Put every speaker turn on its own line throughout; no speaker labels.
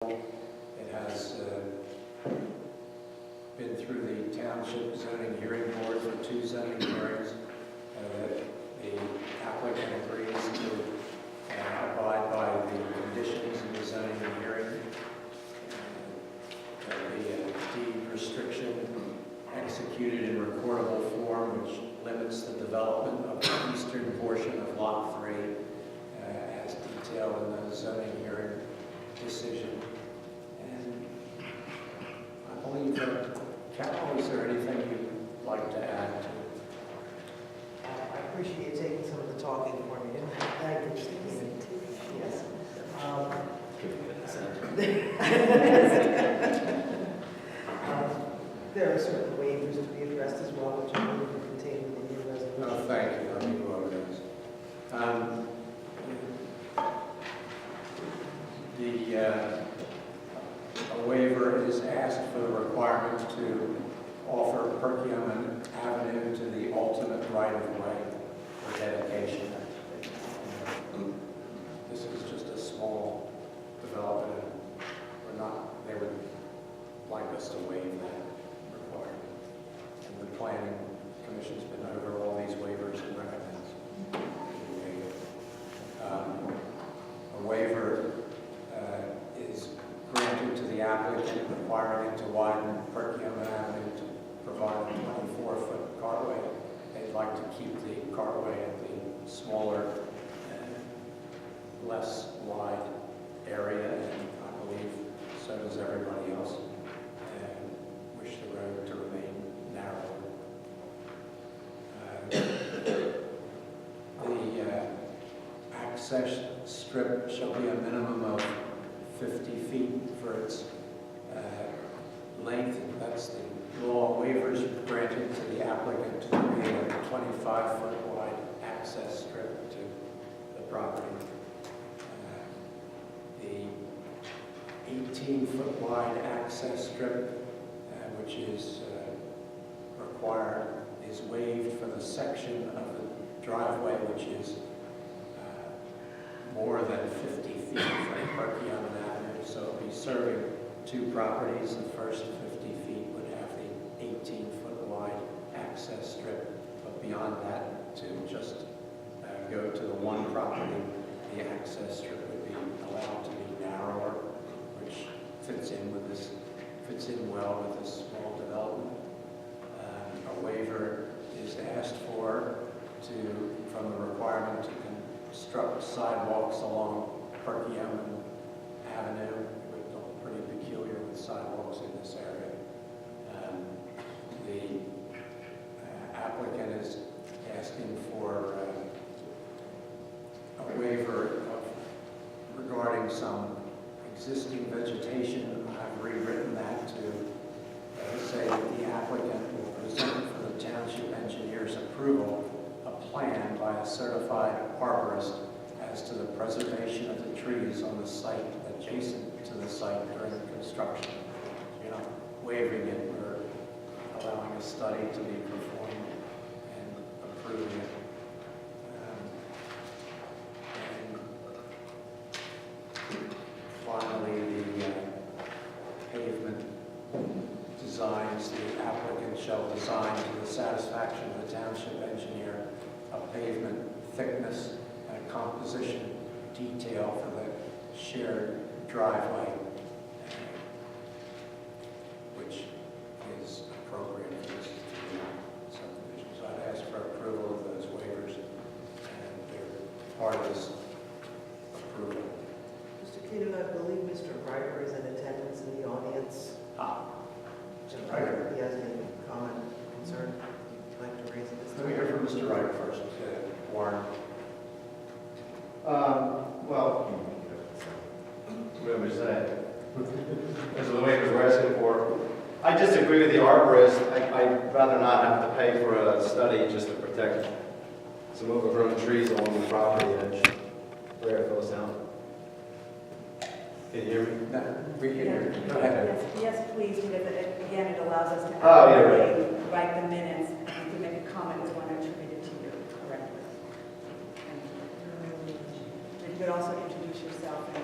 It has been through the Township Zoning Hearing Board for 2 zoning hearings. The applicant agrees to abide by the conditions in the zoning hearing. There'll be a deed restriction executed in recordable form, which limits the development of the eastern portion of Lot 3 as detailed in the zoning hearing decision. And I believe that, Carol, is there anything you'd like to add to it?
I appreciate you taking some of the talking for me. Thank you, Mr. Keenan. Yes. There are certain waivers to be addressed as well, which are contained in your resolution.
Oh, thank you. Let me go over those. A waiver is asked for the requirement to offer Perkiomen Avenue to the ultimate right-of-way for dedication. This is just a small development. They would like us to waive that requirement. And the Planning Commission's been over all these waivers and recommends we waive it. A waiver is granted to the applicant requiring it to widen Perkiomen Avenue to provide a 24-foot cartway. They'd like to keep the cartway at the smaller, less wide area, and I believe so does everybody else, and wish the road to remain narrow. The access strip shall be a minimum of 50 feet for its length. That's the law. Waivers granted to the applicant to create a 25-foot wide access strip to the property. The 18-foot wide access strip, which is required, is waived for the section of the driveway which is more than 50 feet from Perkiomen Avenue. So it'll be serving 2 properties. The first 50 feet would have the 18-foot wide access strip, but beyond that, to just go to the one property, the access strip would be allowed to be narrower, which fits in well with this small development. A waiver is asked for from the requirement to construct sidewalks along Perkiomen Avenue. It look pretty peculiar with sidewalks in this area. The applicant is asking for a waiver regarding some existing vegetation. I've rewritten that to say that the applicant will present for the township engineer's approval a plan by a certified arborist as to the preservation of the trees on the site adjacent to the site during construction. You're not waiving it, we're allowing a study to be performed and approving it. And finally, the pavement designs. The applicant shall design to the satisfaction of the township engineer a pavement thickness and a composition detail for the shared driveway, which is appropriate for this subdivision. So I'd ask for approval of those waivers, and they're part of this approval.
Mr. Keenan, I believe Mr. Ryder is in attendance in the audience.
Mr. Ryder.
He has any comment, concern you'd like to raise at this
Let me
time?
hear from Mr. Ryder first. Warren.
Well, what would I say? This is the waivers we're asking for. I disagree with the arborist. I'd rather not have to pay for a study just to protect some overgrown trees along the property edge. Where it goes down. Can you hear me?
No, we can hear you. Go ahead.
Yes, please, because again, it allows us to
Oh, yeah,
accurately write the minutes. You can make a comment as one attributed to you correctly. Thank you. And you could also introduce yourself and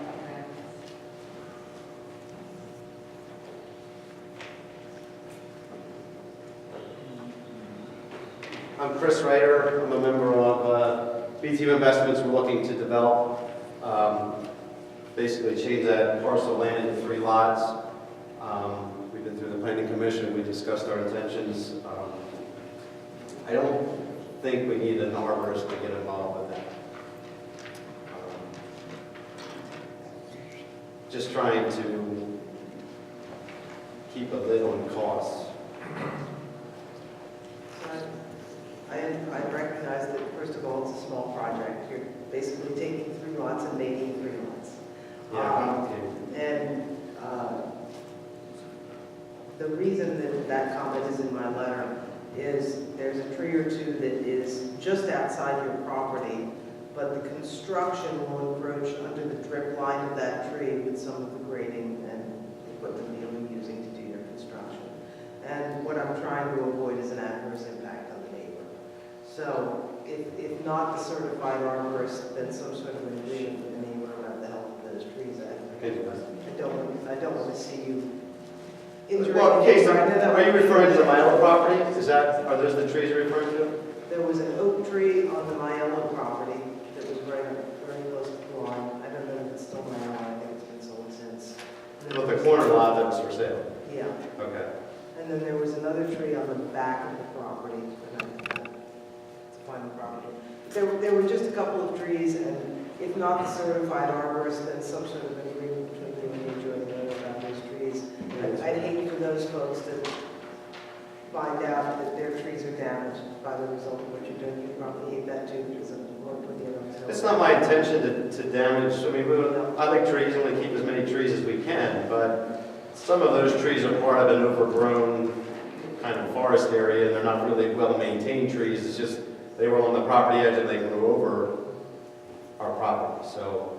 I'm Chris Ryder. I'm a member of BTU Investments. We're looking to develop, basically change that parcel of land into 3 lots. We've been through the planning commission. We discussed our intentions. I don't think we need an arborist to get involved with that. Just trying to keep a lid on costs.
I recognize that, first of all, it's a small project. You're basically taking 3 lots and making 3 lots. And the reason that that comment is in my letter is there's a tree or two that is just outside your property, but the construction will encroach under the drip line of that tree with some of the grading and equipment you'll be using to do your construction. And what I'm trying to avoid is an adverse impact on the neighbor. So if not the certified arborist, then some sort of agreement with the neighbor about the health of those trees. I don't want to see you injuring.
Well, Casey, are you referring to the Milo property? Are those the trees you're referring to?
There was an oak tree on the Maiello property that was very close to the line. I don't know if it's still Maiello. I think it's been sold since.
Well, the corner lot that was for sale.
Yeah.
Okay.
And then there was another tree on the back of the property. To find the property. There were just a couple of trees, and if not the certified arborist, then some sort of agreement between you and the adjoining owner about those trees. I'd hate for those folks to find out that their trees are damaged by the result of what you're doing. You probably hate that too, because of what with the other.
It's not my intention to damage, I mean, I like trees, and we keep as many trees as we can, but some of those trees are part of an overgrown kind of forest area, and they're not really well-maintained trees. It's just, they were on the property edge and they grew over our property, so.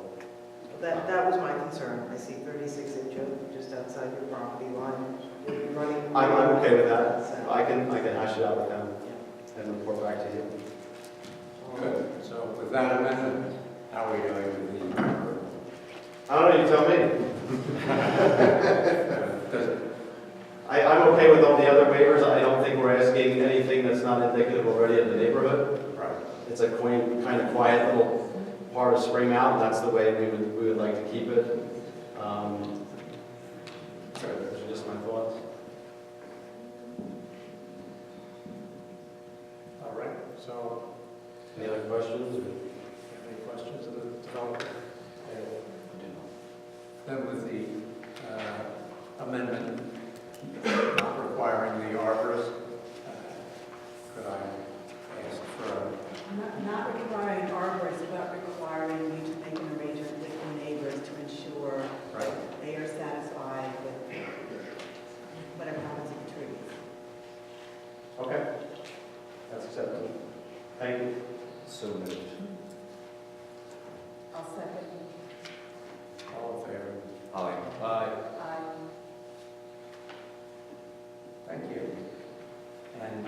That was my concern. I see 36-inch oak just outside your property line. You're running.
I'm okay with that. I can hash it out with them and report back to you.
Good. So with that amendment, how are we doing with the?
I don't know, you tell me.
Does-
I'm okay with all the other waivers. I don't think we're asking anything that's not indicative already of the neighborhood.
Right.
It's a quaint, kind of quiet little part of Spring Mountain. That's the way we would like to keep it. Those are just my thoughts.
All right. So
Any other questions?
any questions of the developer? Then with the amendment not requiring the arborist, could I ask for
Not requiring an arborist, but requiring you to make an arrangement with the neighbors to ensure
Right.
they are satisfied with whatever happens to the trees.
Okay. That's acceptable. Thank you.
So moved.
I'll second.
all in favor?
Aye.
Aye.
Aye.
Thank you. And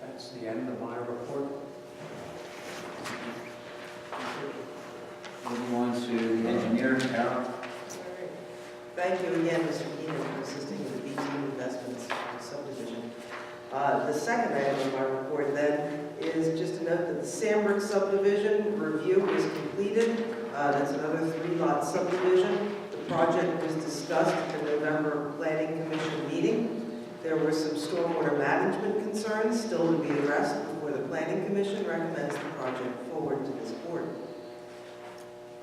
that's the end of my report.
Moving on to engineer, Carol.
Thank you again, Mr. Keenan, for assisting with the BTU Investments subdivision. The second item of my report then is just to note that the Sandbrook subdivision review is completed. That's another 3-lot subdivision. The project was discussed at the November Planning Commission meeting. There were some stormwater management concerns still to be addressed before the Planning Commission recommends the project forward to this board.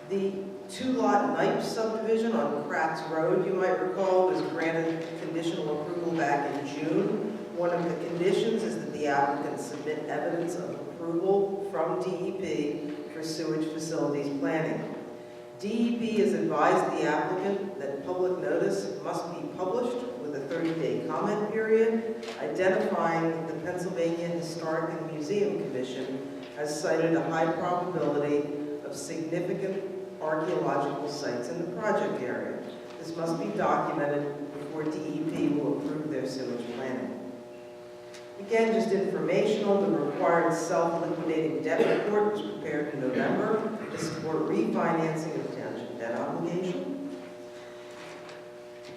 The 2-lot Knipe subdivision on Kratz Road, you might recall, was granted conditional approval back in June. One of the conditions is that the applicant submit evidence of approval from DEP for sewage facilities planning. DEP has advised the applicant that public notice must be published with a 30-day comment period, identifying the Pennsylvania Historic and Museum Commission has cited a high probability of significant archaeological sites in the project area. This must be documented before DEP will approve their sewage planning. Again, just informational, the required self-liquidating debt report was prepared in November to support refinancing of township debt obligation.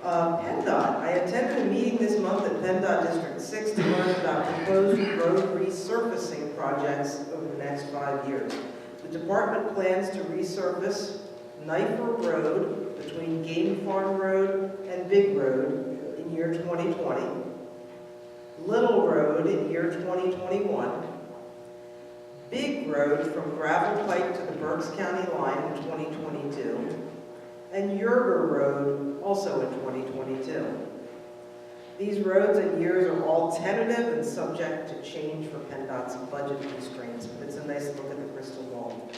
PennDOT, I attended a meeting this month at PennDOT District 6 to learn about proposed road resurfacing projects over the next 5 years. The department plans to resurface Knifer Road between Game Farm Road and Big Road in year 2020, Little Road in year 2021, Big Road from Gravel Pike to the Berks County line in 2022, and Yerger Road also in 2022. These roads and years are all tentative and subject to change for PennDOT's budget constraints, but it's a nice look at the crystal ball.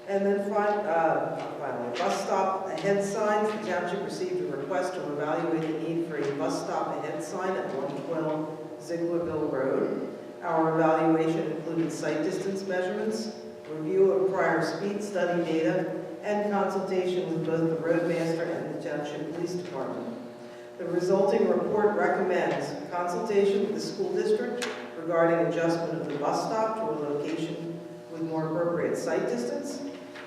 And then finally, bus stop ahead signs. The township received a request to evaluate the need for a bus stop ahead sign at 112 Zieglerville Road. Our evaluation included site distance measurements, review of prior speed study data, and consultation with both the roadmaster and the Township Police Department. The resulting report recommends consultation with the school district regarding adjustment of the bus stop to a location with more appropriate site distance,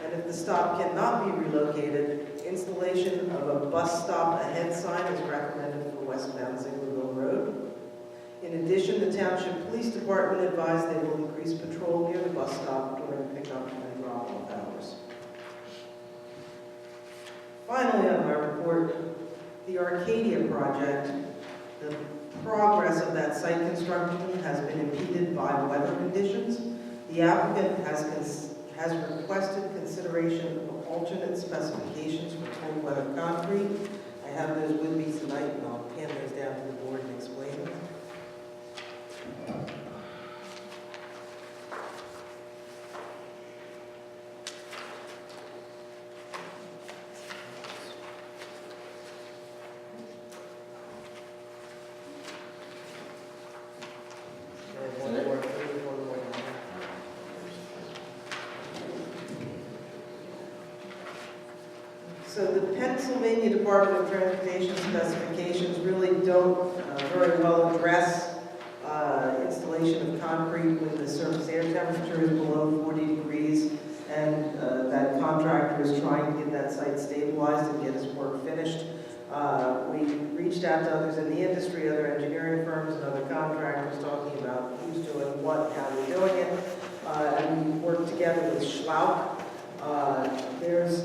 and if the stop cannot be relocated, installation of a bus stop ahead sign is recommended for westbound Zieglerville Road. In addition, the Township Police Department advised they will increase patrol near the bus stop during pickup and drop-off hours. Finally, on my report, the Arcadia project, the progress of that site construction has been impeded by weather conditions. The applicant has requested consideration of alternate specifications for cold weather concrete. I have those with me tonight, and I'll hand those down to the board and explain them. So the Pennsylvania Department of Transportation specifications really don't very well address installation of concrete when the surface air temperature is below 40 degrees, and that contractor is trying to get that site stabilized and get his work finished. We reached out to others in the industry, other engineering firms and other contractors, talking about who's doing what, how they're doing it, and we worked together with Schlauch. There's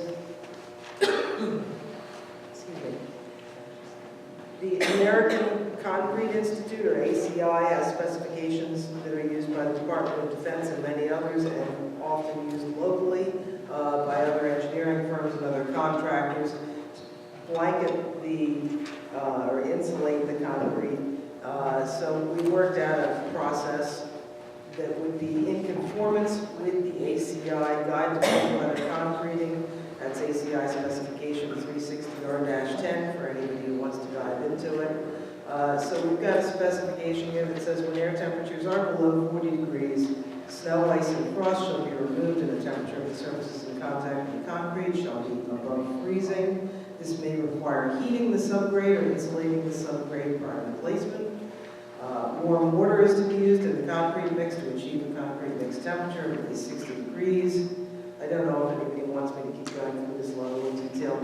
the American Concrete Institute, or ACI, has specifications that are used by the Department of Defense and many others, and often used locally by other engineering firms and other contractors to blanket or insulate the concrete. So we worked out a process that would be in conformance with the ACI Guide to Cold Weather Concreting. That's ACI specification 360R-10 for anybody who wants to dive into it. So we've got a specification here that says when air temperatures are below 40 degrees, snow, ice, and frost shall be removed, and the temperature of the surfaces in contact with the concrete shall be above freezing. This may require heating the subgrade or insulating the subgrade prior to placement. Warm water is to be used in the concrete mix to achieve a concrete mix temperature of at least 60 degrees. I don't know if anybody wants me to keep going through this level of detail,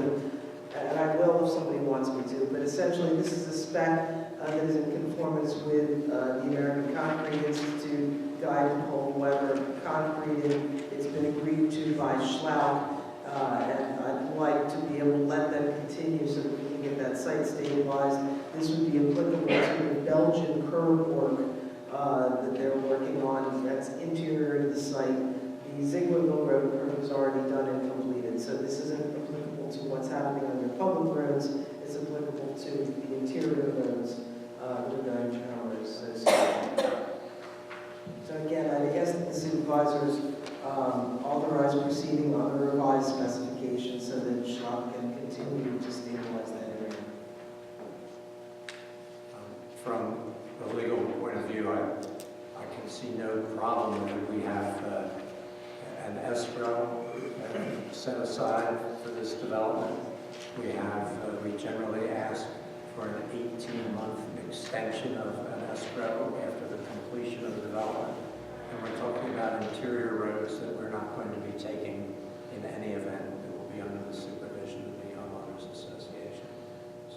and I will if somebody wants me to, but essentially this is a spec that is in conformance with the American Concrete Institute Guide to Cold Weather Concreting. It's been agreed to by Schlauch, and I'd like to be able to let them continue so that we can get that site stabilized. This would be applicable to the Belgian curb work that they're working on. That's interior to the site. The Zieglerville Road curb is already done and completed, so this isn't applicable to what's happening on your public roads. It's applicable to the interior roads that are going to ours. So again, I guess the supervisors authorize proceeding on the revised specification so that Schlauch can continue to stabilize that area.
From the legal point of view, I can see no problem that we have an escrow set aside for this development. We generally ask for an 18-month extension of an escrow after the completion of the development. And we're talking about interior roads that we're not going to be taking in any event. It will be under the supervision of the homeowners association. So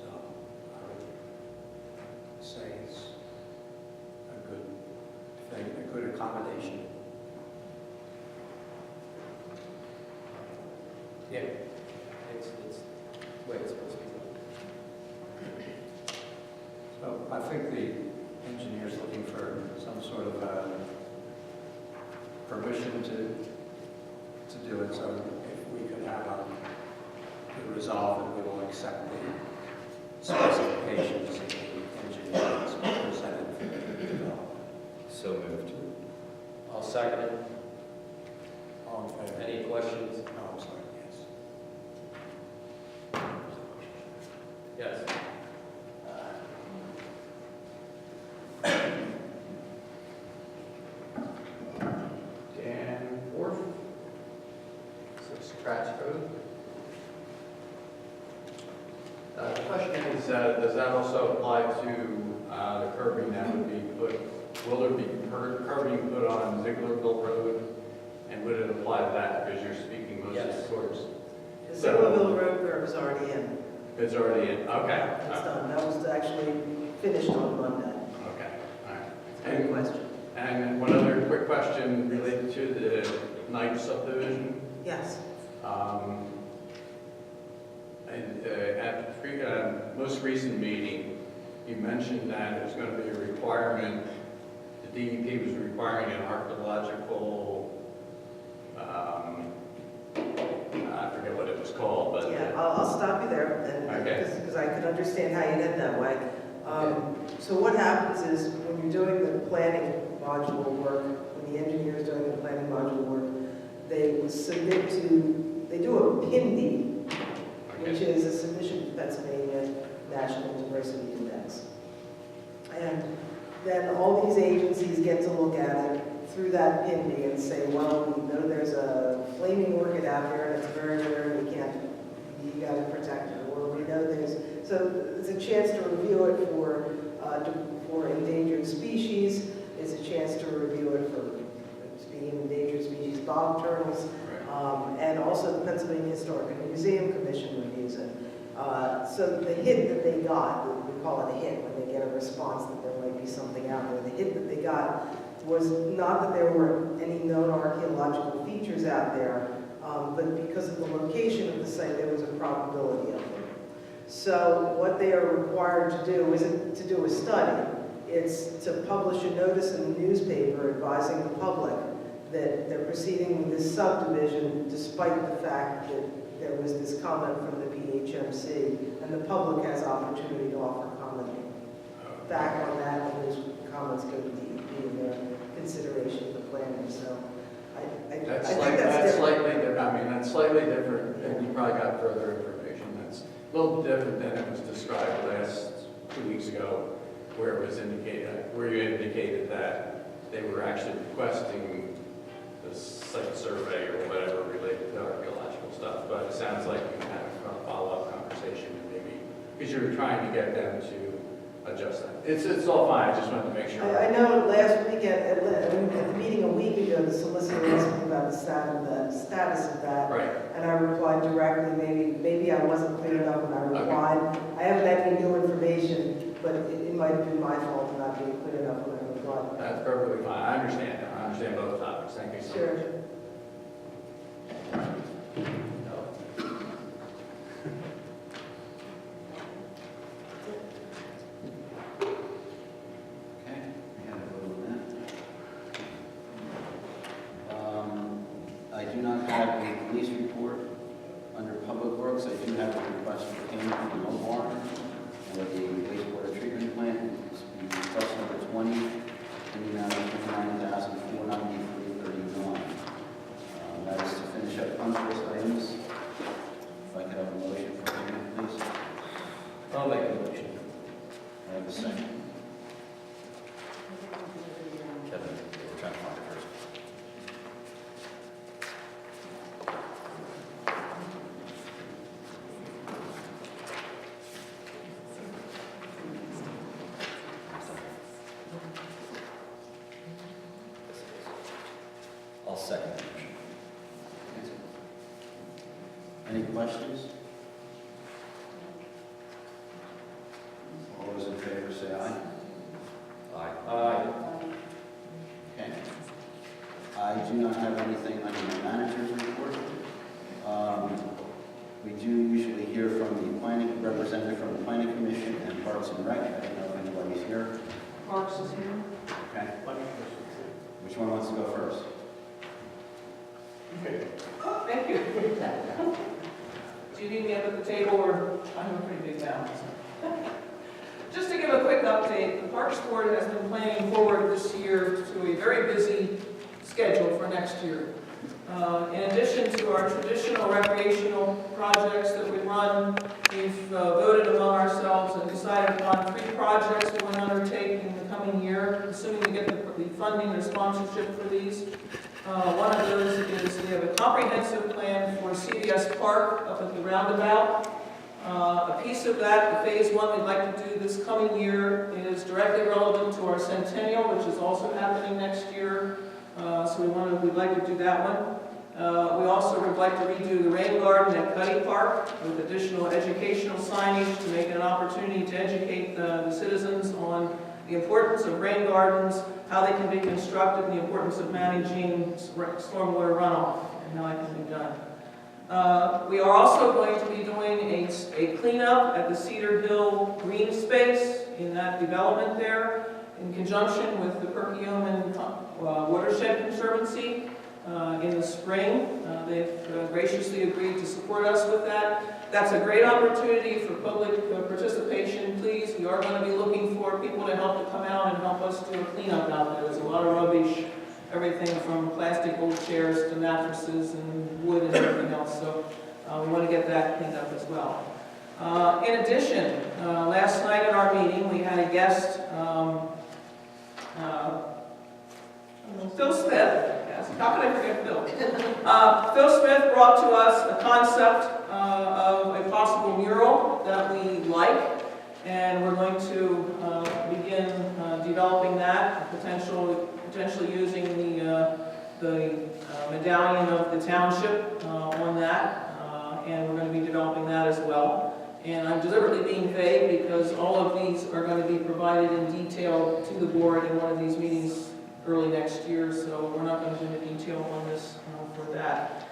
Yeah, it's the way it's supposed to be. So I think the engineer's looking for some sort of permission to do it, so if we could have the resolve that we will accept the specifications that the engineer has presented for the development.
So moved.
I'll second it.
All in favor?
Any questions?
No, I'm sorry, yes.
Yes. Dan Worf, 6 Scratch Road. The question is, does that also apply to the curbing that would be put, will there be curbing put on Zieglerville Road? And would it apply to that, because you're speaking mostly Yes.
towards,
The Silverville Road curve is already in.
it's already in, okay.
It's done. That was actually finished on Monday.
Okay, all right.
Good question.
And one other quick question related to the Knight subdivision.
Yes.
At the most recent meeting, you mentioned that it was going to be a requirement, the DEP was requiring an archaeological, I forget what it was called, but.
Yeah, I'll stop you there, and
Okay.
because I can understand how you did that way. So what happens is, when you're doing the planning module work, when the engineer is doing the planning module work, they submit to, they do a PIND, which is a submission to Pennsylvania National Diversity Index. And then all these agencies get to look at it through that PIND and say, well, we know there's a flaming orchid out there and it's very rare and you gotta protect it. Or we know there's, so it's a chance to review it for endangered species. It's a chance to review it for, speaking of endangered species, bog turtles. And also the Pennsylvania Historic and Museum Commission reviews it. So the hit that they got, we call it a hit when they get a response that there might be something out there. The hit that they got was not that there were any known archaeological features out there, but because of the location of the site, there was a probability of them. So what they are required to do isn't to do a study. It's to publish a notice in the newspaper advising the public that they're proceeding with this subdivision despite the fact that there was this comment from the PHMC, and the public has opportunity to offer comment back on that, and those comments go to DEP in their consideration of the planning. So I think that's different.
Slightly different. I mean, that's slightly different, and you probably got further information. That's a little different than it was described last 2 weeks ago, where it was indicated, where you indicated that they were actually requesting the site survey or whatever related to archaeological stuff. But it sounds like you can have a follow-up conversation, maybe, because you're trying to get them to adjust that. It's all fine. I just wanted to make sure.
I know last week at the meeting a week ago, the solicitor asked me about the status of that.
Right.
And I replied directly, maybe I wasn't clear enough when I replied. I haven't had any new information, but it might have been my fault for not being clear enough when I replied.
That's perfectly fine. I understand. I understand both topics. Thank you so much.
Sure.
Okay, we had a vote on that. I do not have a police report. Under Public Works, I do have a request for payment from the home barn for the wastewater treatment plant. It's request number 20, in the amount of $59,493.39. That is to finish up punch list items. If I could have a motion for payment, please.
I'll make a motion.
I have a second. Kevin, we're trying to find it first. I'll second the motion. Any questions? All those in favor say aye.
Aye.
Okay. I do not have anything under my manager's report. We do usually hear from the planning, representative from the planning commission and Parks and Rec. I don't know if anybody's here.
Parks is here.
Okay. Which one wants to go first?
Oh, thank you. Do you need me up at the table, or I have a pretty big mouth? Just to give a quick update, the Parks Board has been planning forward this year to a very busy schedule for next year. In addition to our traditional recreational projects that we run, we've voted among ourselves and decided on 3 projects we want to undertake in the coming year, assuming we get the funding or sponsorship for these. One of those is we have a comprehensive plan for CVS Park up at the roundabout. A piece of that, the phase 1 we'd like to do this coming year, is directly relevant to our centennial, which is also happening next year. So we'd like to do that one. We also would like to redo the rain garden at Cuddy Park with additional educational signage to make it an opportunity to educate the citizens on the importance of rain gardens, how they can be constructed, and the importance of managing stormwater runoff and how that can be done. We are also going to be doing a cleanup at the Cedar Hill green space in that development there in conjunction with the Perkiomen Watershed Conservancy in the spring. They've graciously agreed to support us with that. That's a great opportunity for public participation. Please, we are going to be looking for people to help to come out and help us do a cleanup out there. There's a lot of rubbish, everything from plastic old chairs to mattresses and wood and everything else. So we want to get that cleaned up as well. In addition, last night at our meeting, we had a guest, Phil Smith. Yes, how could I forget Phil? Phil Smith brought to us a concept of a possible mural that we like, and we're going to begin developing that, potentially using the medallion of the township on that, and we're going to be developing that as well. And I'm deliberately being vague because all of these are going to be provided in detail to the board in one of these meetings early next year, so we're not going to do any detail on this for that.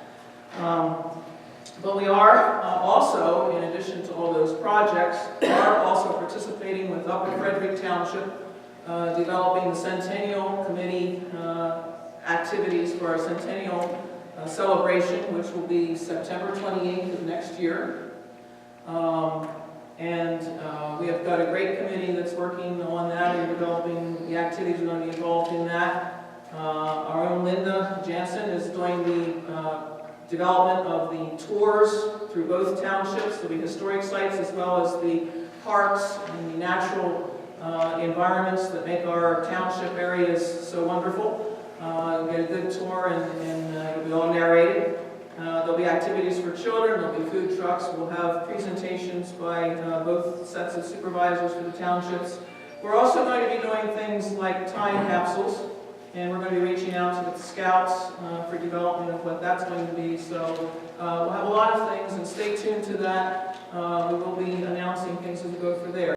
But we are also, in addition to all those projects, are also participating with Upper Frederick Township, developing the Centennial Committee activities for our Centennial celebration, which will be September 28th of next year. We have got a great committee that's working on that and developing the activities we're going to be involved in that. Our own Linda Jansen is doing the development of the tours through both townships, the historic sites as well as the parks and the natural environments that make our township areas so wonderful. You'll get a good tour and it'll be all narrated. There'll be activities for children, there'll be food trucks, we'll have presentations by both sets of supervisors for the townships. We're also going to be doing things like time capsules, and we're going to be reaching out to the scouts for development of what that's going to be. So we'll have a lot of things, and stay tuned to that. We will be announcing things as we go through there.